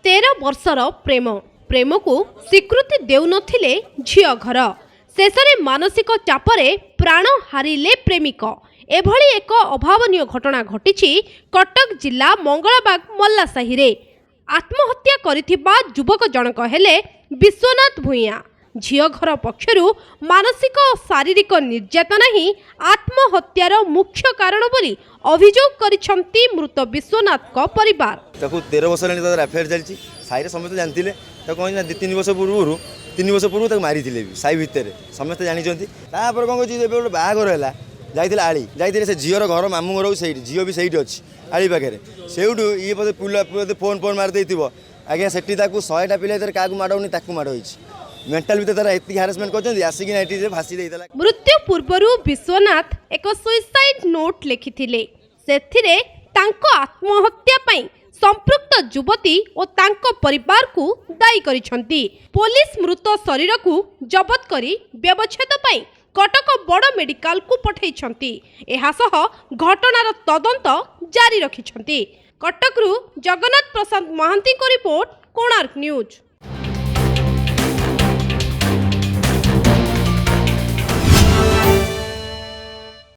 13 वर्षर प्रेम प्रेम को स्वीकृति देउनथिले झियो घर शेषरे मानसिक चापरे प्राण हारिले प्रेमिक। एभली एक अभावनीय घटना घटिछि कटक जिला मंगलबाग मल्लासाही रे। आत्महत्या करिथिबा युवक जनक हेले विश्वनाथ भुइया। झियो घर पक्षरु मानसिक और शारीरिक निर्यातना ही आत्महत्यार मुख्य कारण बोली अभियोग करिसंती मृत विश्वनाथ को परिवार। 13 वर्ष हेलानी एफआईआर चलछि साइरे समस्त जानथिले कहीं 2-3 वर्ष पूर्व 3 वर्ष पूर्व मारी साई भितर समस्त जानी तापर कौन कहे बाहागर है जाइए आली जाइए से झीर घर मामू घर से झील भी सही अच्छी आली पाखे से ये बोधे फोन फोन मारी आज्ञा से 100टा पिला क्या माड़ौनी माड़ मेंटल भी तार एति हारासमेंट करछन आसिक नाइटी फासी देइतला। मृत्यु पूर्वरु विश्वनाथ एक सुइसाइड नोट लिखिथिले। सेथिरे तांको आत्महत्या पई संपृक्त युवती और तांको परिवार को दायी करिसंती। पुलिस मृत शरीर को जबत करी व्यवच्छेद पई कटक बड़ मेडिकल को पठाइछंती। एहा सह घटनार तदंत जारी रखिछंती। कटकरू जगन्नाथ प्रसाद महांती को रिपोर्ट कोणार्क न्यूज।